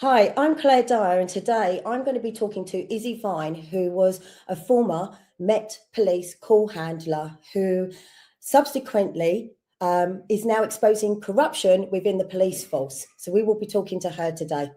Hi, I'm Claire Dyer, and today I'm going to be talking to Issy Vine, who was a former Met Police call handler who subsequently is now exposing corruption within the police force. So we will be talking to her today.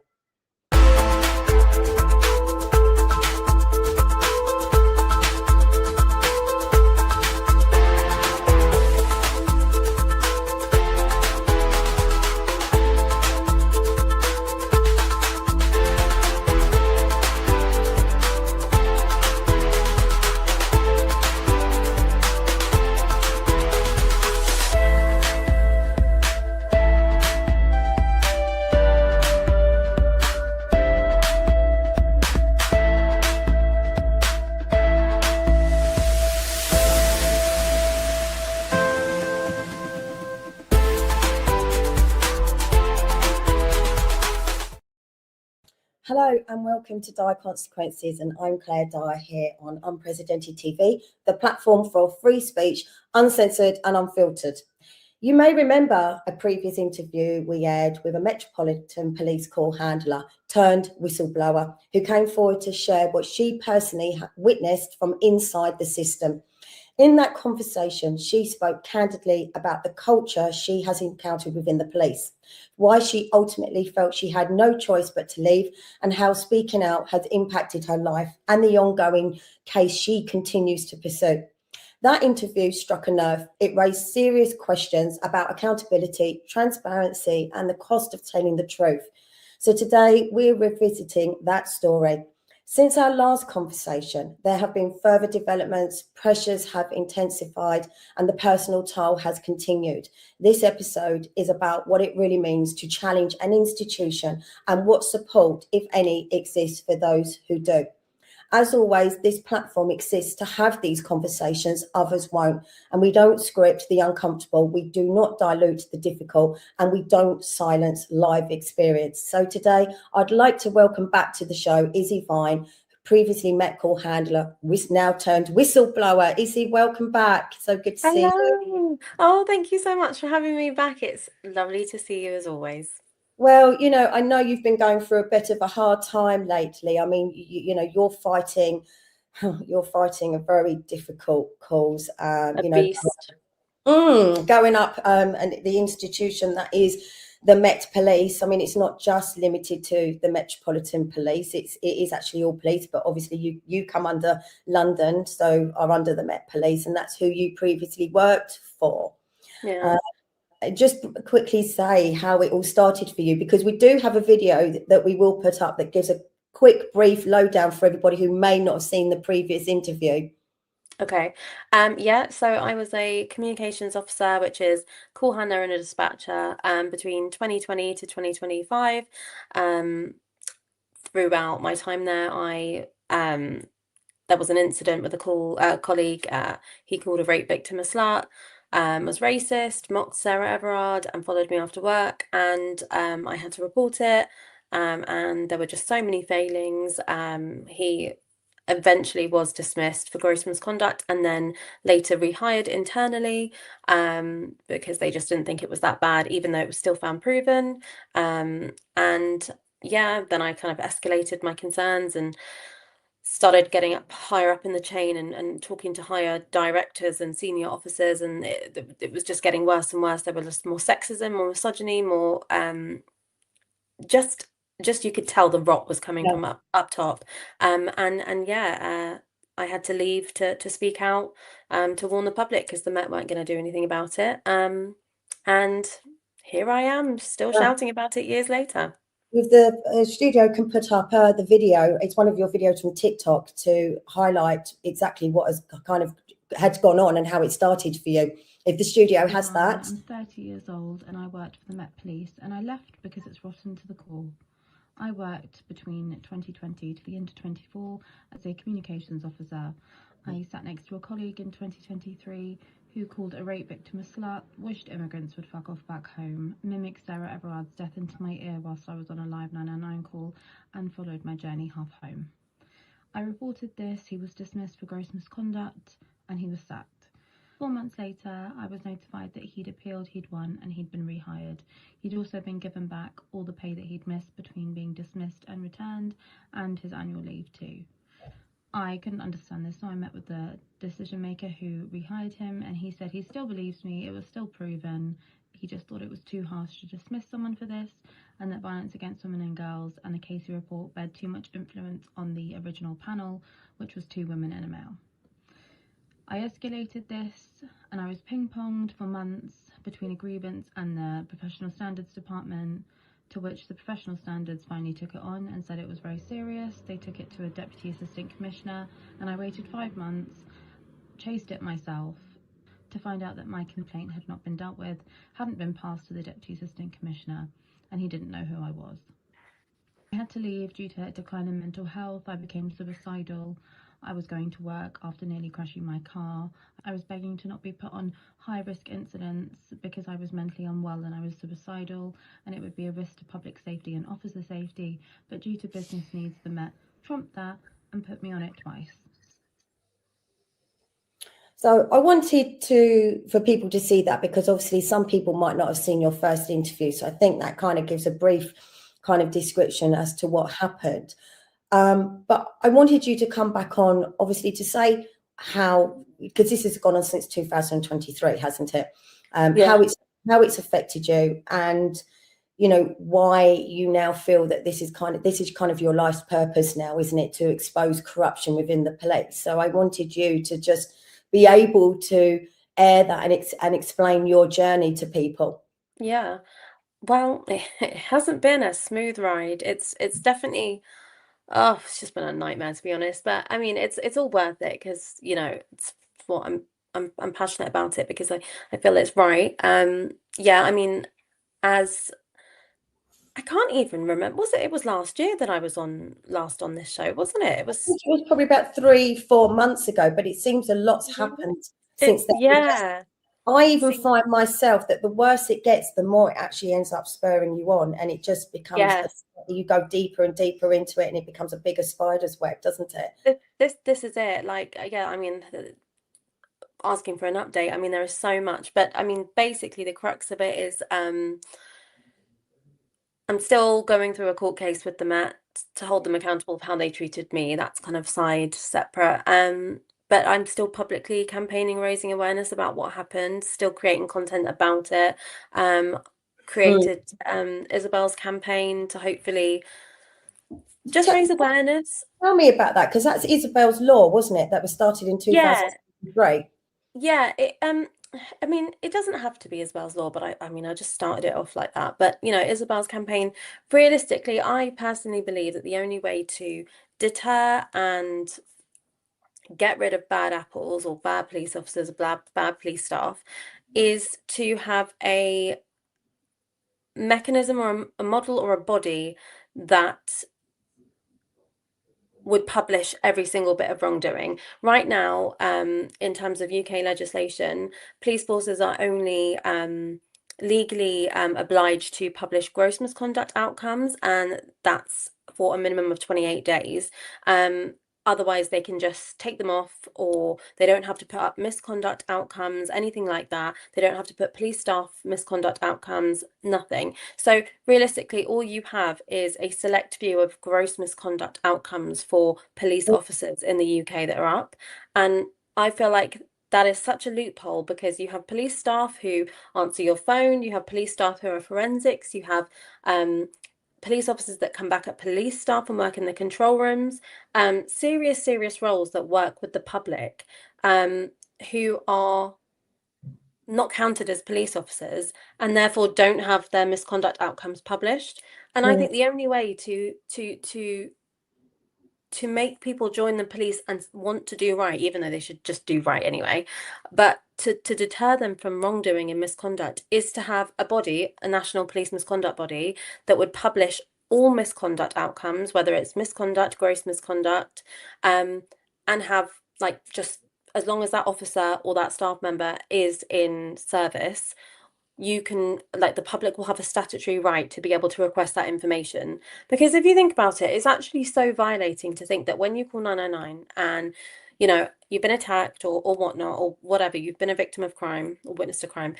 Hello and welcome to Dyer Consequences, and I'm Claire Dyer here on Unprecedented TV, the platform for free speech, uncensored and unfiltered. You may remember a previous interview we had with a Metropolitan Police call handler turned whistleblower who came forward to share what she personally witnessed from inside the system. In that conversation, she spoke candidly about the culture she has encountered within the police, why she ultimately felt she had no choice but to leave, and how speaking out has impacted her life and the ongoing case she continues to pursue. That interview struck a nerve. It raised serious questions about accountability, transparency, and the cost of telling the truth. So today we're revisiting that story. Since our last conversation, there have been further developments, pressures have intensified, and the personal toll has continued. This episode is about what it really means to challenge an institution and what support, if any, exists for those who do. As always, this platform exists to have these conversations, others won't. And we don't script the uncomfortable, we do not dilute the difficult, and we don't silence live experience. So today, I'd like to welcome back to the show Issy Vine, previously Met call handler, now turned whistleblower. Issy, welcome back. So good to see you. Hello. Oh, thank you so much for having me back. It's lovely to see you as always. Well, I know you've been going through a bit of a hard time lately. I mean, you're fighting, you're fighting a very difficult cause. A beast. Going up and the institution that is the Met Police. I mean, it's not just limited to the Metropolitan Police. It is actually all police, but obviously you come under London, so are under the Met Police, and that's who you previously worked for. Yeah. Just quickly say how it all started for you, because we do have a video that we will put up that gives a quick, brief lowdown for everybody who may not have seen the previous interview. Okay. Yeah, so I was a communications officer, which is call handler and a dispatcher, between 2020 to 2025. Um, Throughout my time there, I there was an incident with a colleague. He called a rape victim a slut, was racist, mocked Sarah Everard, and followed me after work. And I had to report it. And there were just so many failings. He eventually was dismissed for gross misconduct and then later rehired internally, because they just didn't think it was that bad, even though it was still found proven. And yeah, then I kind of escalated my concerns and started getting up higher up in the chain and talking to higher directors and senior officers, and it was just getting worse and worse. There was just more sexism, more misogyny, more just you could tell the rot was coming Yeah. from up top. And yeah, I had to leave to speak out, to warn the public, because the Met weren't going to do anything about it. And here I am, still shouting about it years later. If the studio can put up the video, it's one of your videos from TikTok to highlight exactly what has kind of had gone on and how it started for you. If the studio has that. I'm 30 years old and I worked for the Met Police, and I left because it's rotten to the core. I worked between 2020 to the end of 24 as a communications officer. I sat next to a colleague in 2023 who called a rape victim a slut, wished immigrants would fuck off back home, mimicked Sarah Everard's death into my ear whilst I was on a live 999 call, and followed my journey half home. I reported this, he was dismissed for gross misconduct, and he was sacked. 4 months later, I was notified that he'd appealed, he'd won, and he'd been rehired. He'd also been given back all the pay that he'd missed between being dismissed and returned, and his annual leave too. I couldn't understand this, so I met with the decision maker who rehired him, and he said he still believes me, it was still proven. He just thought it was too harsh to dismiss someone for this, and that violence against women and girls and the Casey report beared too much influence on the original panel, which was 2 women and a male. I escalated this, and I was ping-ponged for months between a grievance and the Professional Standards Department, to which the Professional Standards finally took it on and said it was very serious. They took it to a Deputy Assistant Commissioner, and I waited 5 months, chased it myself, to find out that my complaint had not been dealt with, hadn't been passed to the Deputy Assistant Commissioner, and he didn't know who I was. I had to leave due to a decline in mental health. I became suicidal. I was going to work after nearly crashing my car. I was begging to not be put on high-risk incidents because I was mentally unwell and I was suicidal, and it would be a risk to public safety and officer safety, but due to business needs, the Met trumped that and put me on it twice. So I wanted for people to see that, because obviously some people might not have seen your first interview. So I think that kind of gives a brief kind of description as to what happened. But I wanted you to come back on, obviously, to say how, because this has gone on since 2023, hasn't it? Yeah. How it's affected you, and why you now feel that this is kind of your life's purpose now, isn't it, to expose corruption within the police? So I wanted you to just be able to air that and explain your journey to people. Yeah. Well, it hasn't been a smooth ride. It's definitely, oh, it's just been a nightmare, to be honest. But I mean, it's all worth it because, it's what I'm passionate about it because I feel it's right. Yeah, I mean, as I can't even remember, it was last year that I was last on this show, wasn't it? It I was think it was probably about 3-4 months ago, but it seems a lot's happened since then. yeah. I even See, find myself that the worse it gets, the more it actually ends up spurring you on, and it just becomes yeah. you go deeper and deeper into it, and it becomes a bigger spider's web, doesn't it? This is it. Like, yeah, I mean, asking for an update. I mean, there is so much, but I mean, basically the crux of it is I'm still going through a court case with the Met to hold them accountable for how they treated me. That's kind of side separate. But I'm still publicly campaigning, raising awareness about what happened, still creating content about it. Created Isabelle's campaign to hopefully just raise awareness. Tell me about that, because that's Isabelle's law, wasn't it? That was started in Yeah. 2003. Yeah, I mean, it doesn't have to be Isabel's law, but I mean, I just started it off like that. But Isabel's campaign, realistically, I personally believe that the only way to deter and get rid of bad apples or bad police officers or bad police staff is to have a mechanism or a model or a body that would publish every single bit of wrongdoing. Right now, in terms of UK legislation, police forces are only legally obliged to publish gross misconduct outcomes, and that's for a minimum of 28 days. Otherwise, they can just take them off, or they don't have to put up misconduct outcomes, anything like that. They don't have to put police staff misconduct outcomes, nothing. So realistically, all you have is a select few of gross misconduct outcomes for police officers in the UK that are up. And I feel like that is such a loophole because you have police staff who answer your phone, you have police staff who are forensics, you have police officers that come back at police staff and work in the control rooms, serious roles that work with the public, who are not counted as police officers and therefore don't have their misconduct outcomes published. And I think the only way to make people join the police and want to do right, even though they should just do right anyway, but to deter them from wrongdoing and misconduct is to have a body, a national police misconduct body, that would publish all misconduct outcomes, whether it's misconduct, gross misconduct, and have, like, just as long as that officer or that staff member is in service, you can, like, the public will have a statutory right to be able to request that information. Because if you think about it, it's actually so violating to think that when you call 999 and you know, you've been attacked or whatnot, or whatever, you've been a victim of crime or witnessed a crime,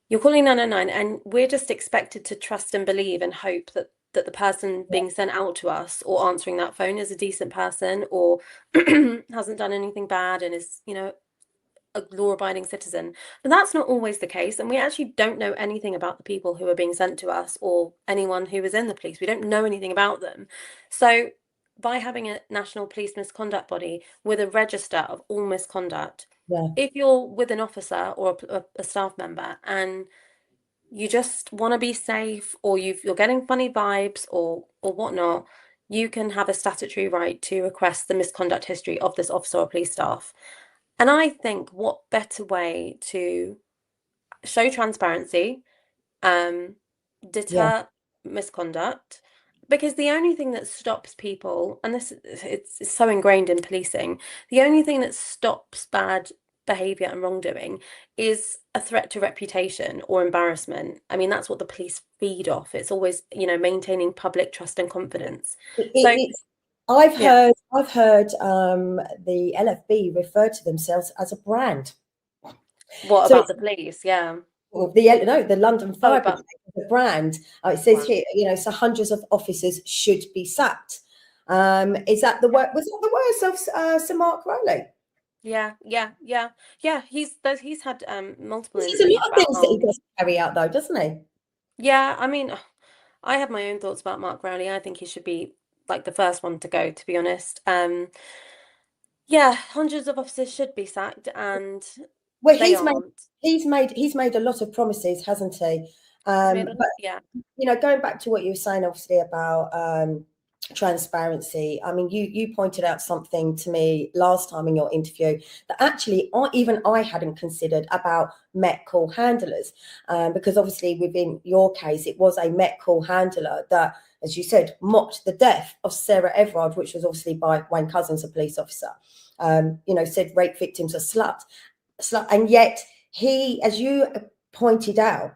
you're calling 999, and we're just expected to trust and believe and hope that the person being sent out to us or answering that phone is a decent person or hasn't done anything bad and is, you know, a law-abiding citizen. But that's not always the case, and we actually don't know anything about the people who are being sent to us or anyone who is in the police. We don't know anything about them. So by having a national police misconduct body with a register of all misconduct, Yeah. if you're with an officer or a staff member and you just want to be safe, or you're getting funny vibes or whatnot, you can have a statutory right to request the misconduct history of this officer or police staff. And I think what better way to show transparency, um, Yeah. deter misconduct, because the only thing that stops people, and it's so ingrained in policing, the only thing that stops bad behavior and wrongdoing is a threat to reputation or embarrassment. I mean, that's what the police feed off. It's always, you know, maintaining public trust and confidence. So It's, I've yeah, heard the LFB refer to themselves as a brand. what So about it's the police? Yeah. the London Oh, Fire Brigade but is a brand. It says wow. here, you know, so hundreds of officers should be sacked. Is that the Yeah. word? Was that the words of Sir Mark Rowley? Yeah. He's had multiple There's a interviews lot of about things that he how, does carry out, though, doesn't he? yeah, I mean, I have my own thoughts about Mark Rowley. I think he should be like the first one to go, to be honest. Yeah, hundreds of officers should be sacked, and Well, they aren't. he's made a lot of promises, hasn't he? He's made a But yeah, you know, going back to what you were saying, obviously about transparency. I mean, you pointed out something to me last time in your interview that actually I hadn't considered about Met call handlers, because obviously within your case, it was a Met call handler that, as you said, mocked the death of Sarah Everard, which was obviously by Wayne Couzens, a police officer. You know, said rape victims are slut, and yet he, as you pointed out,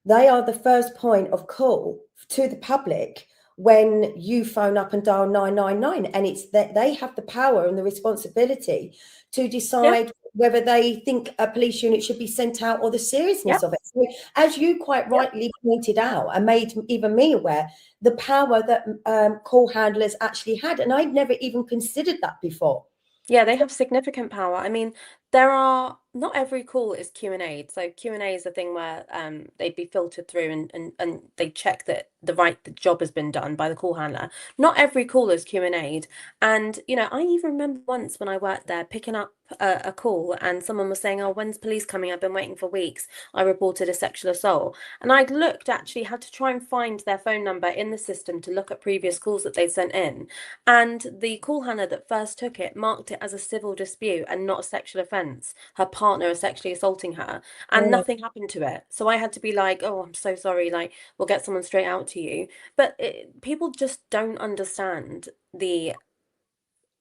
they are the first point of call to the public when you phone up and dial 999, and it's that they have the power and the responsibility to yeah, decide whether they think a police unit should be sent out or the yeah. seriousness of it. So, as you quite rightly pointed out and made even me aware, the power that call handlers actually had, and I'd never even considered that before. Yeah, they have significant power. I mean, there are not every call is Q&A. So Q&A is a thing where they'd be filtered through and they check that the job has been done by the call handler. Not every call is Q&A'd. And, you know, I even remember once when I worked there picking up a call and someone was saying, "Oh, when's police coming? I've been waiting for weeks. I reported a sexual assault." And I'd had to try and find their phone number in the system to look at previous calls that they'd sent in. And the call handler that first took it marked it as a civil dispute and not a sexual offence. Her partner is sexually assaulting her, and Yeah. nothing happened to it. So I had to be like, "Oh, I'm so sorry. Like, we'll get someone straight out to you." But people just don't understand the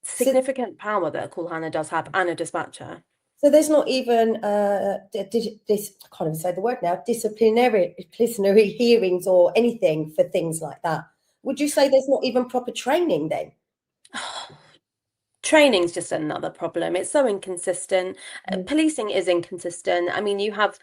So, significant power that a call handler does have and a dispatcher. so there's not even this, I can't even say the word now, disciplinary hearings or anything for things like that. Would you say there's not even proper training then? Training's just another problem. It's so inconsistent. Mm. Policing is inconsistent. I mean, you have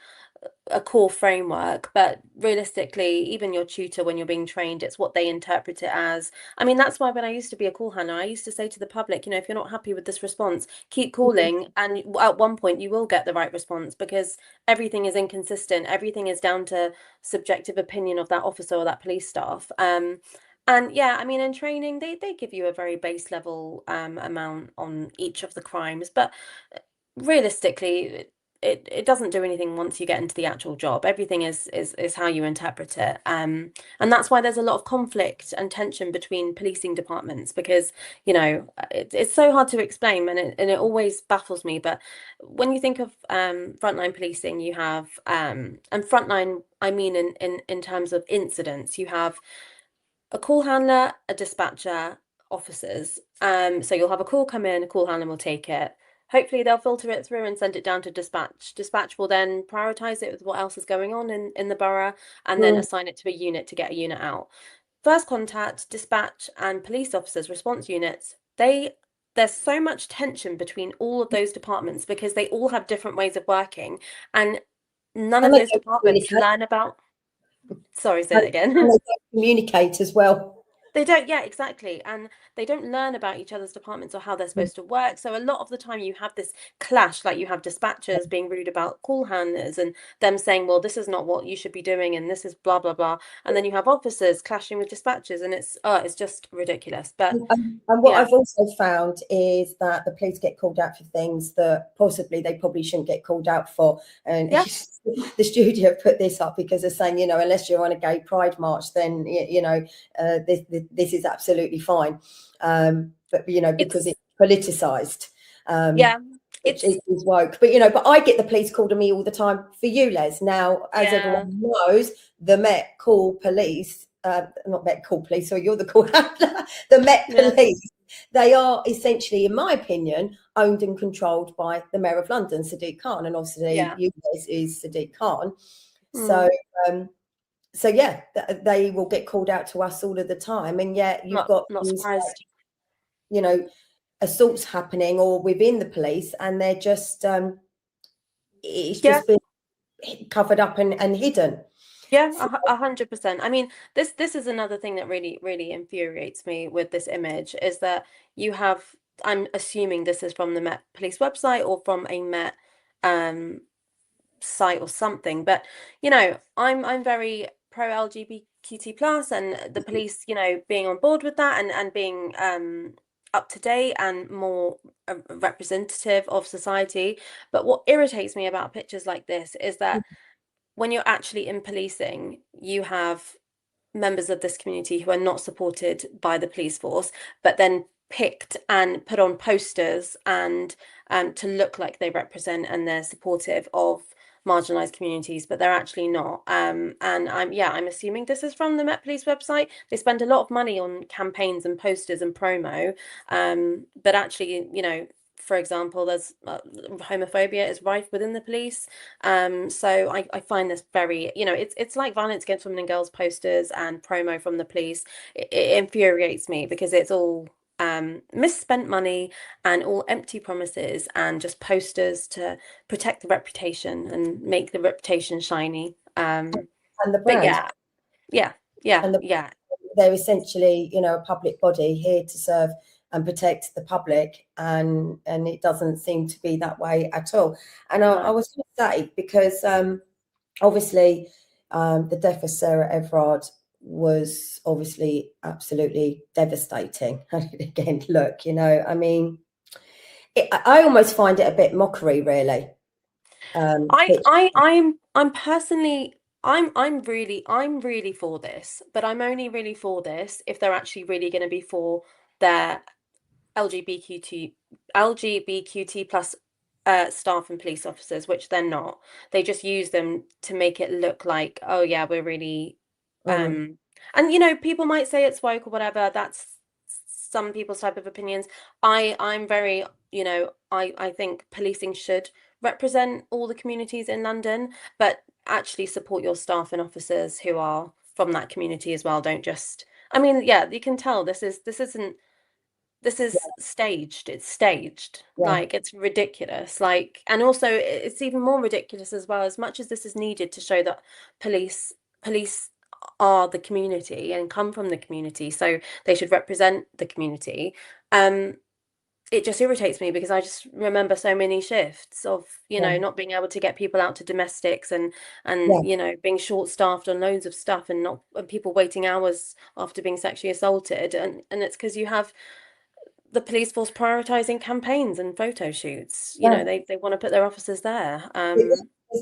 a core framework, but realistically, even your tutor, when you're being trained, it's what they interpret it as. I mean, that's why when I used to be a call handler, I used to say to the public, you know, if you're not happy with this response, keep calling. And at one point, you will get the right response because everything is inconsistent. Everything is down to subjective opinion of that officer or that police staff. And yeah, I mean, in training, they give you a very base level amount on each of the crimes, but realistically, it doesn't do anything once you get into the actual job. Everything is how you interpret it. And that's why there's a lot of conflict and tension between policing departments because, you know, it's so hard to explain and it always baffles me. But when you think of frontline policing, you have and frontline, I mean in terms of incidents, you have a call handler, a dispatcher, officers. So you'll have a call come in, a call handler will take it. Hopefully they'll filter it through and send it down to dispatch. Dispatch will then prioritize it with what else is going on in the borough and then Mm. assign it to a unit to get a unit out. First contact, dispatch, and police officers, response units, they there's so much tension between all of those departments because they all have different ways of working, and none And of they those don't departments communicate. learn about. Sorry, say And that again. they don't communicate as well. They don't, yeah, exactly. And they don't learn about each other's departments or how they're supposed to work. So a lot of the time you have this clash, like you have dispatchers being rude about call handlers and them saying, well, this is not what you should be doing and this is blah, blah, blah. And then you have officers clashing with dispatchers, and it's just ridiculous. But And what yeah, I've also found is that the police get called out for things that possibly they probably shouldn't get called out for. And yeah, the studio put this up because they're saying, you know, unless you're on a gay pride march, then, you know, this is absolutely fine. But, you know, because it's, it's politicized. yeah, Which it's, is woke, but you know, but I get the police called to me all the time for you, Les. Now, as yeah, everyone knows, the Met call police, not Met call police, so you're the call handler, the Met yeah, police. They are essentially, in my opinion, owned and controlled by the Mayor of London, Sadiq Khan, and obviously yeah. you guys is Sadiq Khan. So, Mm, so yeah, they will get called out to us all of the time, and yet you've got not things like, surprised. you know, assaults happening or within the police, and they're just it's Yeah. just been covered up and hidden. Yeah, 100%. I mean, this is another thing that really infuriates me with this image is that you have, I'm assuming this is from the Met Police website or from a Met um site or something, but you know, I'm very pro LGBTQ plus, and the police, you know, being on board with that and being up to date and more representative of society. But what irritates me about pictures like this is that when you're actually in policing, you have members of this community who are not supported by the police force, but then picked and put on posters and to look like they represent and they're supportive of marginalized communities, but they're actually not. And I'm assuming this is from the Met Police website. They spend a lot of money on campaigns and posters and promo, but actually, you know, for example, there's homophobia is rife within the police. So I find this very, you know, it's like violence against women and girls posters and promo from the police. It infuriates me because it's all misspent money and all empty promises and just posters to protect the reputation and make the reputation shiny. And the But brand, yeah, and yeah, they're essentially, you know, a public body here to serve and protect the public, and it doesn't seem to be that way at all. And I no, was going to say, because obviously the death of Sarah Everard was obviously absolutely devastating. And again, look, you know, I mean, I almost find it a bit mockery, really. Which, I'm personally I'm really for this, but I'm only really for this if they're actually really going to be for their LGBTQT plus staff and police officers, which they're not. They just use them to make it look like, oh yeah, we're really mm, and you know, people might say it's woke or whatever. That's some people's type of opinions. I'm very, you know, I think policing should represent all the communities in London, but actually support your staff and officers who are from that community as well. Don't just, I mean, yeah, you can tell this is staged. It's staged. yeah, Like it's ridiculous. Like, and also it's even more ridiculous as well, as much as this is needed to show that police are the community and come from the community, so they should represent the community. Um, it just irritates me because I just remember so many shifts of, you yeah, know, not being able to get people out to domestics and yeah, you know, being short staffed on loads of stuff and not and people waiting hours after being sexually assaulted, and it's because you have the police force prioritizing campaigns and photo shoots. You know, yeah. they want to put their officers there.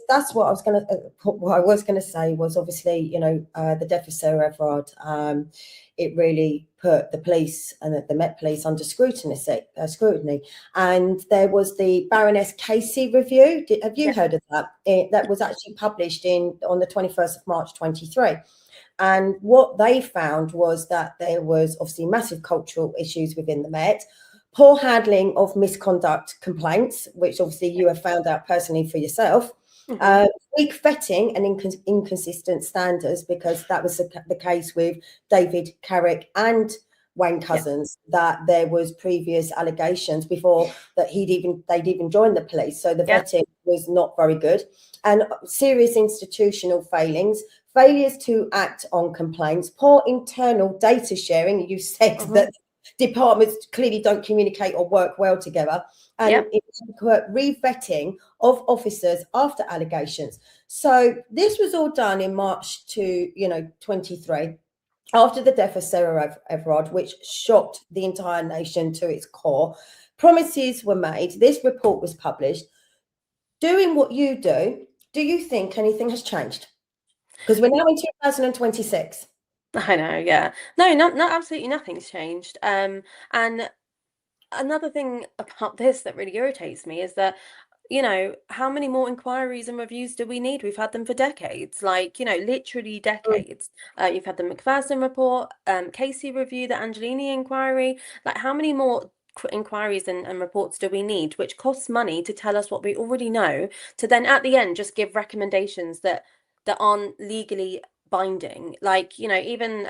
That's what I was going to. What I was going to say was, obviously, you know, the death of Sarah Everard. It really put the police and the Met Police under scrutiny. Scrutiny, and there was the Baroness Casey review. Have you Yeah. heard of that? That was actually published on the 21st of March 23. And what they found was that there was obviously massive cultural issues within the Met, poor handling of misconduct complaints, which obviously you have found out personally for yourself, Hmm. weak vetting and inconsistent standards, because that was the case with David Carrick and Wayne Couzens that there was previous allegations before that they'd even joined the police. So the vetting was not very good, and serious institutional failures to act on complaints, poor internal data sharing. You said that departments clearly don't communicate or work well together, and re-vetting of officers after allegations. So this was all done in March 23. After the death of Sarah Everard, which shocked the entire nation to its core. Promises were made. This report was published. Doing what you do you think anything has changed? Because we're now in 2026. I know, yeah. No, not absolutely nothing's changed. And another thing about this that really irritates me is that, how many more inquiries and reviews do we need? We've had them for decades, literally decades. You've had the McPherson report, Casey review, the Angelini inquiry. Like, how many more inquiries and reports do we need, which costs money to tell us what we already know, to then at the end just give recommendations that aren't legally binding? Even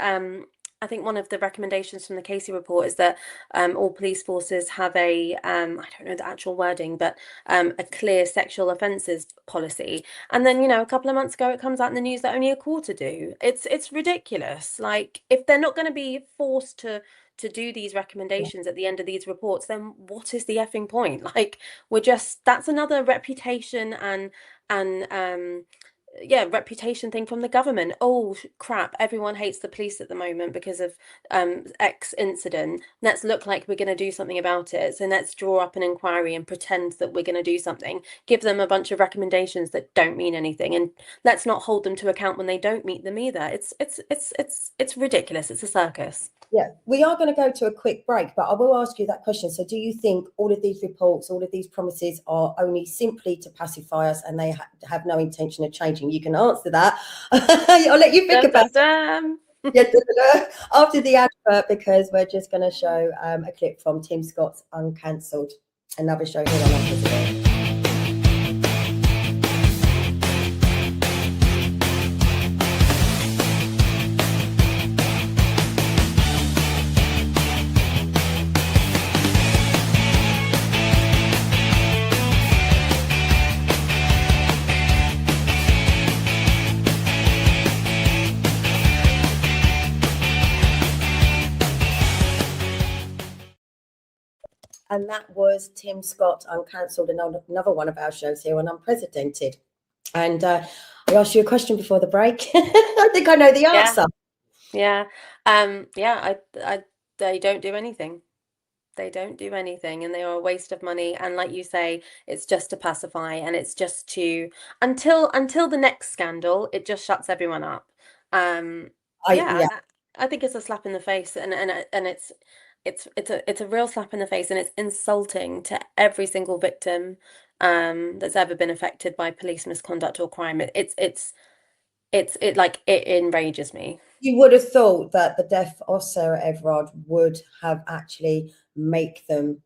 I think one of the recommendations from the Casey report is that all police forces have I don't know the actual wording, but a clear sexual offences policy. And then, a couple of months ago, it comes out in the news that only a quarter do. It's ridiculous. Like, if they're not going to be forced to do these recommendations at the end of these reports, then what is the effing point? Like, that's another reputation and reputation thing from the government. Oh crap, everyone hates the police at the moment because of X incident. Let's look like we're going to do something about it, so let's draw up an inquiry and pretend that we're going to do something, give them a bunch of recommendations that don't mean anything, and let's not hold them to account when they don't meet them either. It's ridiculous. It's a circus. Yeah, we are going to go to a quick break, but I will ask you that question. So do you think all of these reports, all of these promises are only simply to pacify us, and they have no intention of changing? You can answer that. I'll let you think about it after the advert, because we're just going to show a clip from Tim Scott's Uncancelled, another show here on Uncancelled. And that was Tim Scott Uncancelled, another one of our shows here on Unprecedented. And I asked you a question before the break. I think I know the answer. Yeah. They don't do anything. They don't do anything, and they are a waste of money. And like you say, it's just to pacify, and it's just to until the next scandal, it just shuts everyone up. I think it's a slap in the face, and it's a real slap in the face, and it's insulting to every single victim that's ever been affected by police misconduct or crime. It enrages me. You would have thought that the death of Sarah Everard would have actually make them,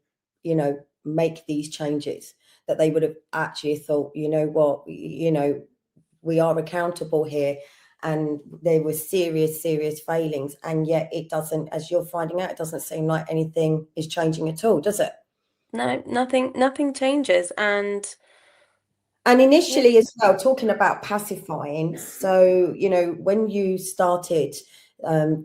make these changes, that they would have actually thought, you know what, we are accountable here, and there were serious failings, and yet it doesn't, as you're finding out, it doesn't seem like anything is changing at all, does it? No, nothing changes. And initially as well, talking about pacifying, so when you started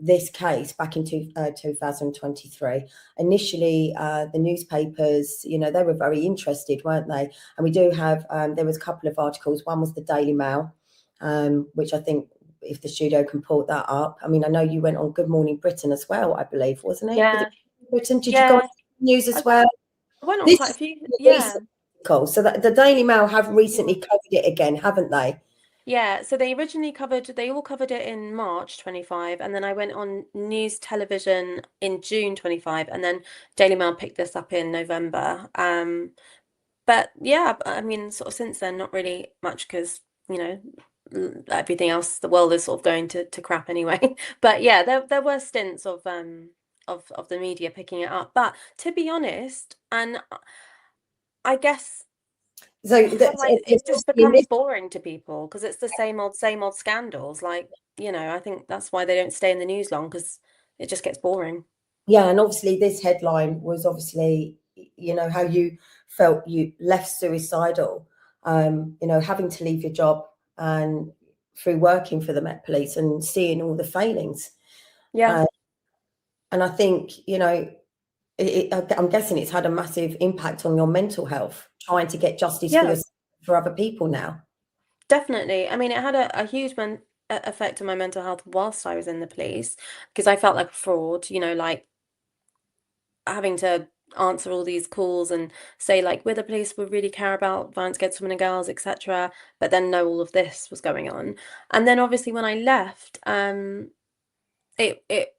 this case back in 2023, initially the newspapers, they were very interested, weren't they? And we do have there was a couple of articles. One was the Daily Mail, which I think, if the studio can pull that up. I mean, I know you went on Good Morning Britain as well, I believe, wasn't it? Yeah. Britain, did you go on the news as well? I went on quite a few. Yeah. So that the Daily Mail have recently covered it again, haven't they? Yeah, so they all covered it in March 25, and then I went on News Television in June 25, and then Daily Mail picked this up in November. But yeah, I mean, sort of since then, not really much, because, everything else, the world is sort of going to crap anyway. But yeah, there were stints of the media picking it up. But to be honest, and I guess so it just becomes boring to people, because it's the same old scandals. I think that's why they don't stay in the news long, because it just gets boring. Yeah, and obviously this headline was obviously, you know, how you felt you left suicidal, you know, having to leave your job and through working for the Met Police and seeing all the failings. Yeah. And I think, you know, I'm guessing it's had a massive impact on your mental health, trying to get justice for Yeah, yourself, for other people now. definitely. I mean, it had a huge effect on my mental health whilst I was in the police, because I felt like a fraud, you know, like having to answer all these calls and say like we're the police, we really care about violence against women and girls, etc. But then no, all of this was going on. And then obviously when I left, it it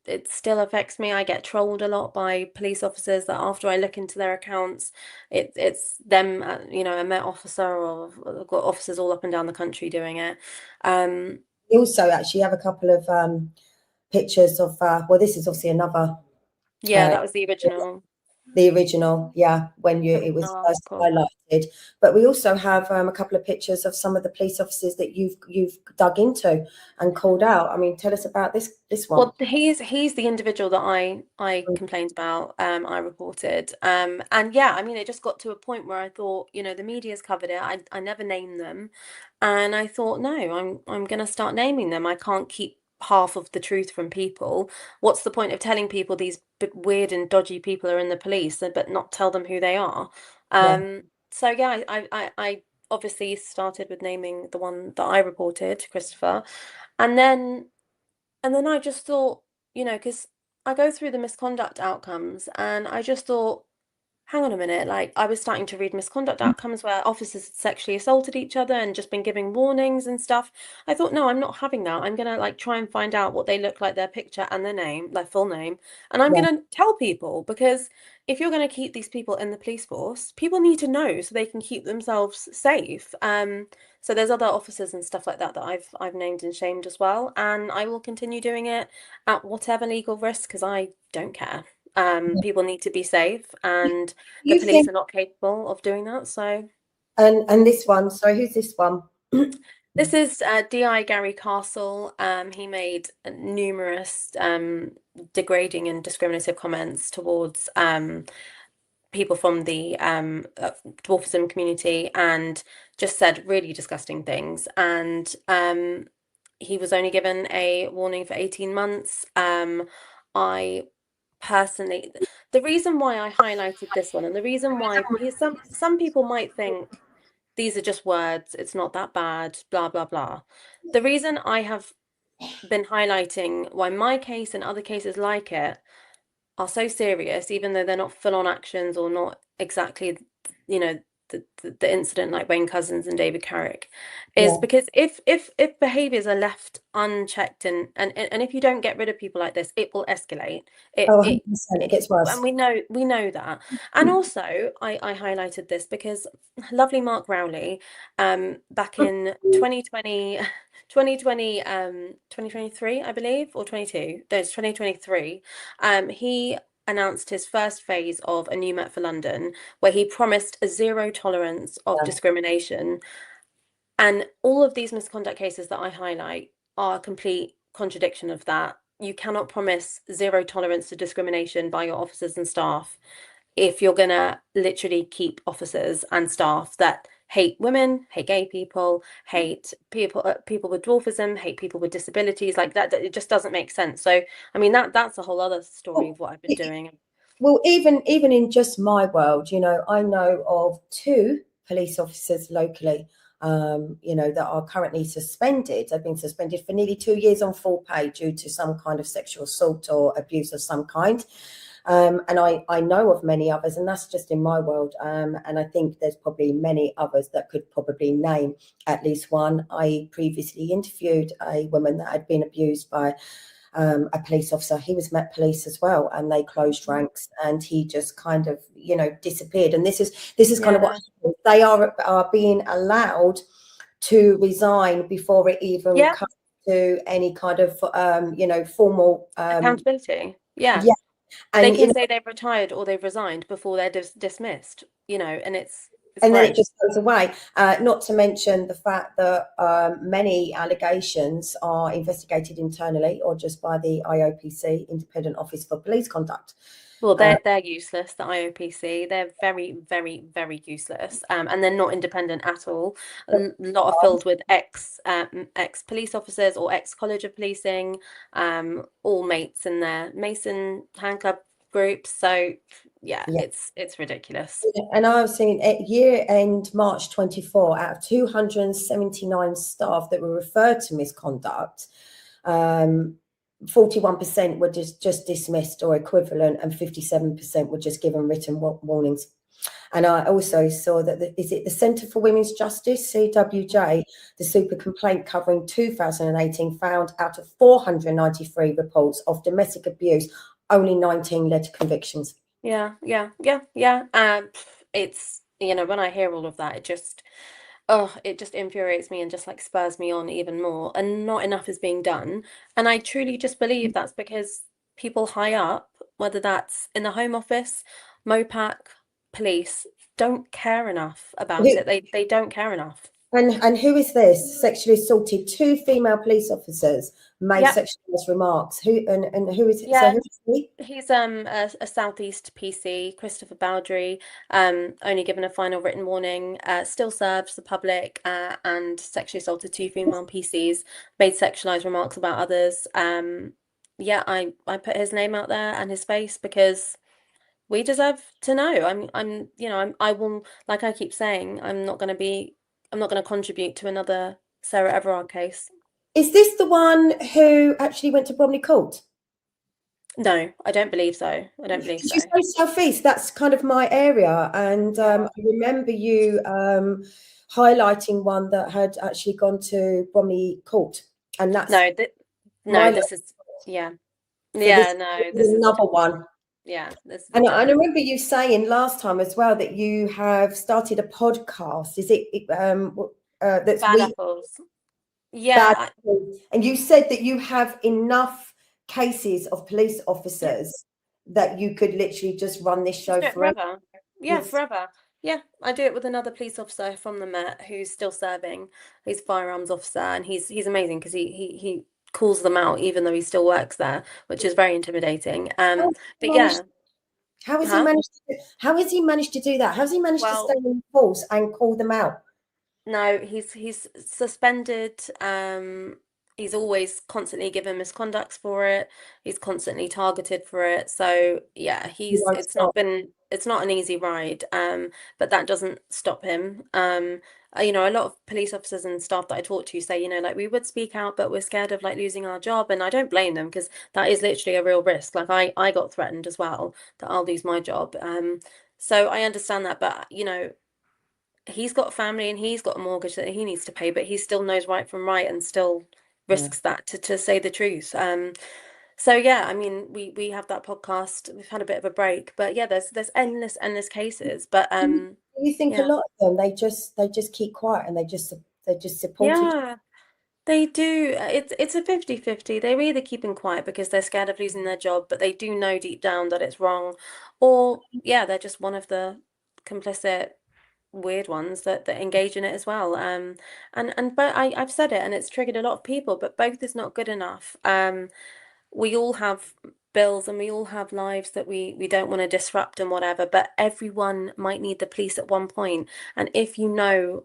it still affects me. I get trolled a lot by police officers that after I look into their accounts, it's them, you know, a Met officer, or I've got officers all up and down the country doing it. We also actually have a couple of pictures of, well, this is obviously another, Yeah, uh, that was the original, yeah, when it was original first article. highlighted. But we also have a couple of pictures of some of the police officers that you've dug into and called out. I mean, tell us about this one. Well, he's the individual that I complained about, I reported. And yeah, I mean, it just got to a point where I thought, you know, the media's covered it. I never named them. And I thought, no, I'm gonna start naming them. I can't keep half of the truth from people. What's the point of telling people these weird and dodgy people are in the police, but not tell them who they are? Yeah, So yeah, I obviously started with naming the one that I reported, Christopher, and then I just thought, you know, because I go through the misconduct outcomes, and I just thought, hang on a minute, like I was starting to read misconduct outcomes where officers had sexually assaulted each other and just been giving warnings and stuff. I thought, no, I'm not having that. I'm gonna like try and find out what they look like, their picture and their name, their full name, and I'm yeah, gonna tell people, because if you're gonna keep these people in the police force, people need to know so they can keep themselves safe. So there's other officers and stuff like that that I've named and shamed as well, and I will continue doing it at whatever legal risk, because I don't care. yeah. People need to be safe, and the You police think, are not capable of doing that. So and this one, sorry, who's this one? this is Di Gary Castle. He made numerous degrading and discriminative comments towards people from the dwarfism community, and just said really disgusting things. And he was only given a warning for 18 months. I personally, the reason why I highlighted this one, and the reason why, because some people might think these are just words, it's not that bad, blah blah blah. The reason I have been highlighting why my case and other cases like it are so serious, even though they're not full on actions or not exactly, you know, the incident like Wayne Couzens and David Carrick, is Yeah. because if behaviors are left unchecked, and if you don't get rid of people like this, it will escalate. Oh, It 100%. It gets worse. and we know that. And also I highlighted this because lovely Mark Rowley, back in 2020, 2023, I believe, or 22, there's 2023, he announced his first phase of a new Met for London, where he promised a zero tolerance of Yeah. discrimination. And all of these misconduct cases that I highlight are a complete contradiction of that. You cannot promise zero tolerance to discrimination by your officers and staff if you're gonna literally keep officers and staff that hate women, hate gay people, hate people with dwarfism, hate people with disabilities, like that. It just doesn't make sense. So I mean, that's a whole other story Well, of what I've been doing. well, even in just my world, you know, I know of two police officers locally, you know, that are currently suspended. They've been suspended for nearly 2 years on full pay due to some kind of sexual assault or abuse of some kind. And I know of many others, and that's just in my world. And I think there's probably many others that could probably name at least one. I previously interviewed a woman that had been abused by a police officer. He was Met Police as well, and they closed ranks, and he just kind of, you know, disappeared. And this is kind of what Yeah. they are being allowed to resign before it even Yeah. comes to any kind of you know, formal Accountability. Yeah. yeah. They And you can know, say they've retired or they've resigned before they're dismissed, you know, and it's It's and then it great. just goes away. Not to mention the fact that many allegations are investigated internally or just by the IOPC, Independent Office for Police Conduct. Well, Uh, they're useless, the IOPC. They're very, very, very useless. And they're not independent at all. Lot are filled with ex police officers or ex College of Policing, all mates in their Mason hand club groups. So yeah, yeah. it's ridiculous. And I've seen at year end March 24, out of 279 staff that were referred to misconduct, 41% were just dismissed or equivalent, and 57% were just given written warnings. And I also saw that is it the Centre for Women's Justice, CWJ, the super complaint covering 2018 found out of 493 reports of domestic abuse, only 19 led to convictions. Yeah, yeah, yeah, yeah. It's, when I hear all of that, it just infuriates me and just like spurs me on even more. And not enough is being done. And I truly just believe that's because people high up, whether that's in the Home Office, Mopac, police, don't care enough about it. They don't care enough. And who is this? Sexually assaulted two female police officers, made Yeah, sexualized remarks. And who is it? So yeah. who is he? He's a Southeast PC, Christopher Bowdry, only given a final written warning, still serves the public, and sexually assaulted two female PCs, made sexualized remarks about others. Yeah, I put his name out there and his face because we deserve to know. I will, like I keep saying, I'm not going to contribute to another Sarah Everard case. Is this the one who actually went to Bromley Court? No, I don't believe so. I don't believe Did you so. say South East? That's kind of my area. And Yeah. I remember you highlighting one that had actually gone to Bromley Court. And that's No, no, my this is, yeah. so this Yeah, no, is this is a another different, one. yeah, this is a And I different remember you saying last time as well that you have started a podcast. Is it that's bad we apples. bad? Yeah, And you said that you have enough cases of police yeah, officers that you could literally just run this just show do it forever. forever. Yeah, Yes. forever. Yeah, I do it with another police officer from the Met who's still serving. He's a firearms officer, and he's amazing because he calls them out even though he still works there, which is very intimidating. How has he But managed, yeah, how has he huh? managed to how has he managed to do that? How has he managed to stay Well, in force and call them out? no, he's suspended. He's always constantly given misconducts for it. He's constantly targeted for it. So yeah, He won't stop. it's not an easy ride. But that doesn't stop him. A lot of police officers and staff that I talk to say, like we would speak out, but we're scared of like losing our job. And I don't blame them because that is literally a real risk. Like I got threatened as well that I'll lose my job. So I understand that, but he's got a family and he's got a mortgage that he needs to pay, but he still knows right from right and still Yeah. risks that to say the truth. So yeah, I mean, we have that podcast. We've had a bit of a break, but yeah, there's endless cases. But Do you think a yeah, lot of them they just keep quiet and they just support each yeah, they do. It's a 50-50. They're either keeping quiet because they're scared of losing their job, but they do know deep down that it's wrong, or yeah, they're just one of the complicit weird ones that engage in it as well. And but I've said it and it's triggered a lot of people, but both is not good enough. We all have bills and we all have lives that we don't want to disrupt and whatever, but everyone might need the police at one point. And if you know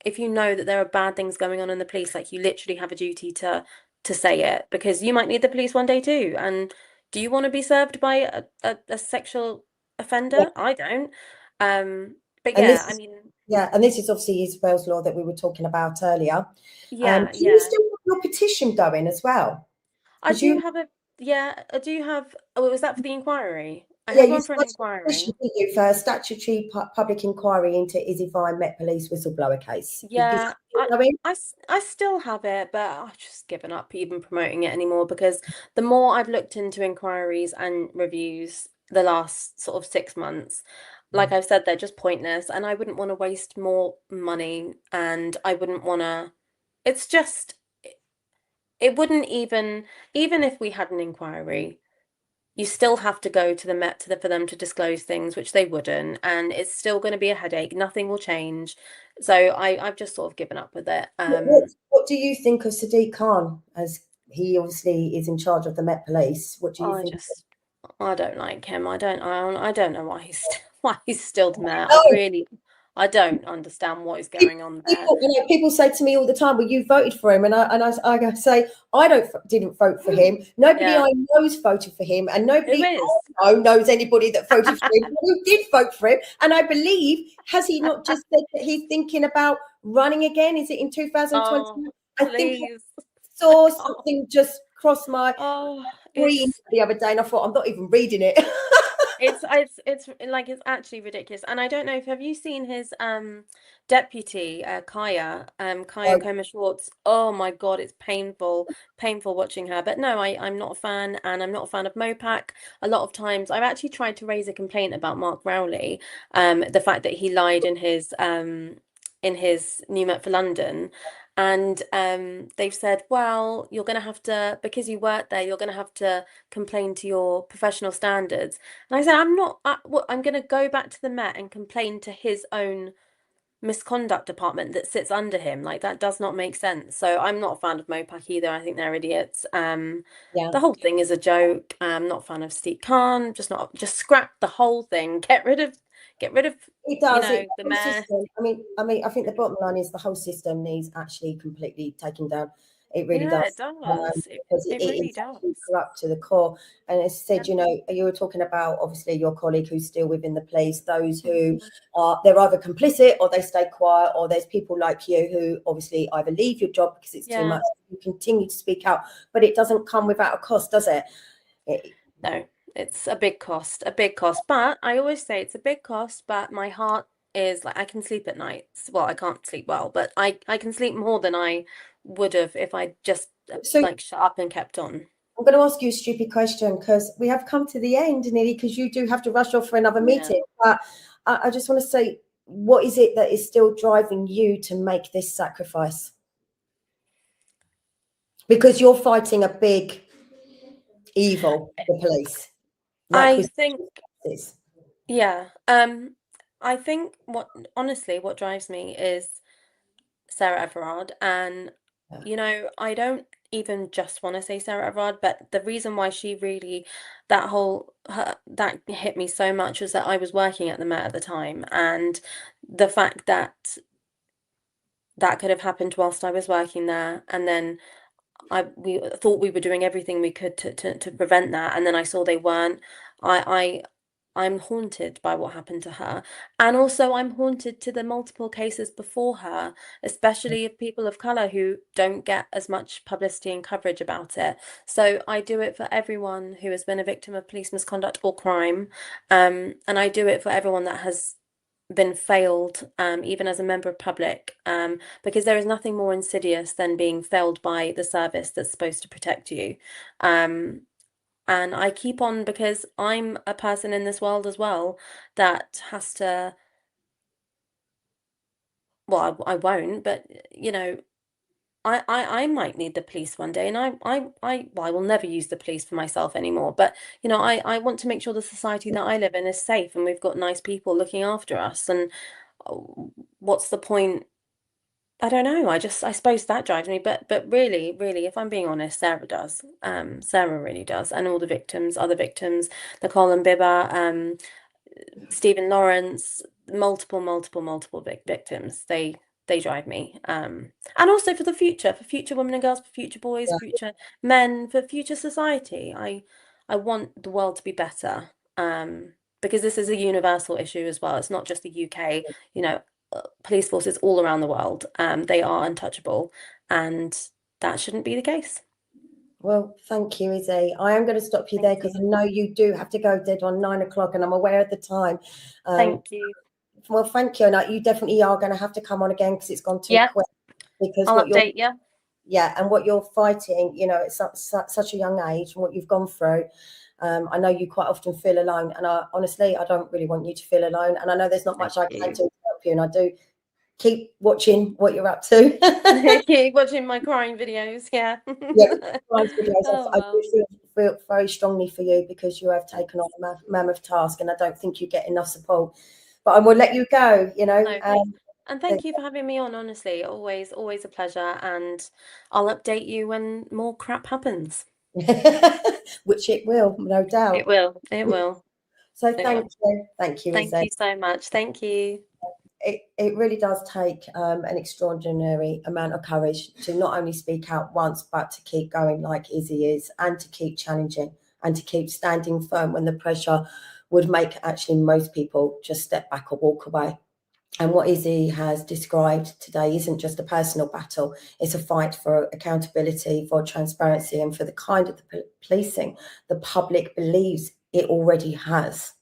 if you know that there are bad things going on in the police, like you literally have a duty to say it because you might need the police one day too. And do you want to be served by a sexual other. offender? I don't. But And yeah, this I is mean, yeah, and this is obviously Isabel's law that we were talking about earlier. yeah, Do you yeah. still have your petition going as well? I Because do you have a yeah, I do have. Oh, was that for the inquiry? I yeah, have you one for an started a inquiry. petition, didn't you, for a statutory public inquiry into Issy Met Police whistleblower case. Is that Yeah, still going? I still have it, but I've just given up even promoting it anymore because the more I've looked into inquiries and reviews the last sort of 6 months, like I've said, they're just pointless, and I wouldn't want to waste more money, and I wouldn't want to. It's just it wouldn't even if we had an inquiry. you still have to go to the Met for them to disclose things, which they wouldn't, and it's still going to be a headache. Nothing will change. So I've just sort of given up with it. What do you think of Sadiq Khan, as he obviously is in charge of the Met Police? What do you think? I don't like him. I don't know why why he's still there. No, I don't understand what is going on there. people say to me all the time, "Well, you voted for him," and I say I didn't vote for him. Nobody Yeah. I know's voted for him, and nobody Who is? I know knows anybody that voted for him who did vote for him. And I believe, has he not just said that he's thinking about running again? Is it in 2020? Oh, I think I please. saw something just cross my Oh, screen it's the other day, and I thought, I'm not even reading it. it's like it's actually ridiculous. And I don't know if have you seen his deputy Kaya Koma Schwartz. Oh my God, it's painful watching her. But no, I'm not a fan, and I'm not a fan of Mopac. A lot of times I've actually tried to raise a complaint about Mark Rowley, the fact that he lied in his New Met for London. And they've said, well, you're going to have to, because you work there, you're going to have to complain to your professional standards. And I said, I'm going to go back to the Met and complain to his own misconduct department that sits under him. Like, that does not make sense. So I'm not a fan of Mopac either. I think they're idiots. Yeah. The whole thing is a joke. I'm not a fan of Steve Khan. Just scrap the whole thing. Get rid of It does. the mayor. I think the bottom line is the whole system needs actually completely taken down. It really Yeah, does. it does. Because It it really is does. corrupt to the core. And as I said, you were talking about obviously your colleague who's still within the police, those who they're either complicit or they stay quiet, or there's people like you who obviously either leave your job because it's too much, you continue to speak out, but it doesn't come without a cost, does it? No, it's a big cost, But I always say it's a big cost, but my heart is like, I can sleep at night. Well, I can't sleep well, but I can sleep more than I would have if I just So like shut up and kept on. I'm going to ask you a stupid question, because we have come to the end, nearly, because you do have to rush off for another meeting. But I just want to say, what is it that is still driving you to make this sacrifice? Because you're fighting a big evil, the police. Like I think, yeah. I think what drives me is Sarah Everard, and I don't even just want to say Sarah Everard, but the reason why she really that hit me so much was that I was working at the Met at the time, and the fact that that could have happened whilst I was working there, and then we thought we were doing everything we could to prevent that, and then I saw they weren't. I'm haunted by what happened to her. And also I'm haunted to the multiple cases before her, especially of people of colour who don't get as much publicity and coverage about it. So I do it for everyone who has been a victim of police misconduct or crime. And I do it for everyone that has been failed, even as a member of public, because there is nothing more insidious than being failed by the service that's supposed to protect you. And I keep on because I'm a person in this world as well that has to, well, I won't, but I might need the police one day, and I will never use the police for myself anymore. But I want to make sure the society that I live in is safe and we've got nice people looking after us. And what's the point? I don't know. I suppose that drives me. But really, if I'm being honest, Sarah does. Sarah really does, and all the victims, other victims, Nicole and Bibba, Stephen Lawrence, multiple victims. They drive me. And also for the future, for future women and girls, for future boys, for future men, for future society. I want the world to be better. Because this is a universal issue as well. It's not just the UK. Police forces all around the world, they are untouchable, and that shouldn't be the case. Well, thank you, Issy. I am going to stop you there because I know you do have to go dead on 9 o'clock, and I'm aware of the time. Thank you. Well, thank you. And you definitely are going to have to come on again because it's gone too quick. Because I'll update you. Yeah, and what you're fighting, at such a young age, and what you've gone through. I know you quite often feel alone, and honestly, I don't really want you to feel alone. And I know there's not much I can do to help you, and I do keep watching what you're up to. Keep watching my crying videos. Yeah. Yeah, crying videos. I do feel very strongly for you because you have taken on a mammoth task, and I don't think you get enough support. But I will let you go, you know. No, and thank you for having me on, honestly. Always a pleasure. And I'll update you when more crap happens. Which it will, no doubt. It will. It will. So It will. thank you, Thank Isabelle. you so much. Thank you. It really does take an extraordinary amount of courage to not only speak out once, but to keep going like Issy is, and to keep challenging and to keep standing firm when the pressure would make actually most people just step back or walk away. And what Issy has described today isn't just a personal battle, it's a fight for accountability, for transparency, and for the kind of policing the public believes it already has.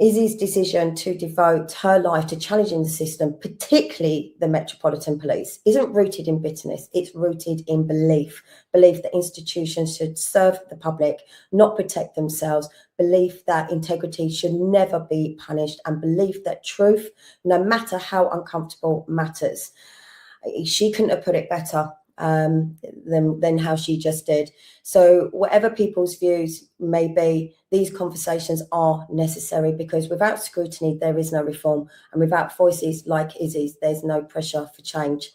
Issy's decision to devote her life to challenging the system, particularly the Metropolitan Police, isn't rooted in bitterness. It's rooted in belief that institutions should serve the public, not protect themselves, belief that integrity should never be punished, and belief that truth, no matter how uncomfortable, matters. She couldn't have put it better than how she just did. So whatever people's views may be, these conversations are necessary, because without scrutiny, there is no reform. And without voices like Issy's, there's no pressure for change.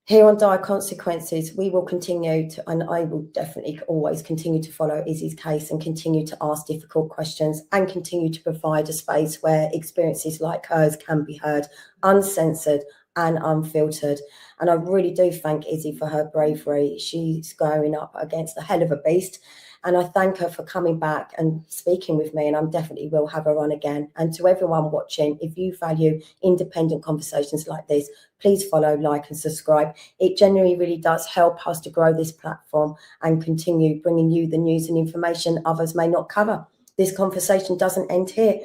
Here on Dire Consequences, we will continue to, and I will definitely always continue to follow Issy's case and continue to ask difficult questions and continue to provide a space where experiences like hers can be heard, uncensored and unfiltered. And I really do thank Issy for her bravery. She's going up against a hell of a beast. And I thank her for coming back and speaking with me, and I definitely will have her on again. And to everyone watching, if you value independent conversations like this, please follow, like and subscribe. It genuinely really does help us to grow this platform and continue bringing you the news and information others may not cover. This conversation doesn't end here.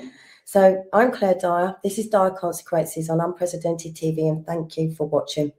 So I'm Claire Dyer. This is Dire Consequences on Unprecedented TV, and thank you for watching.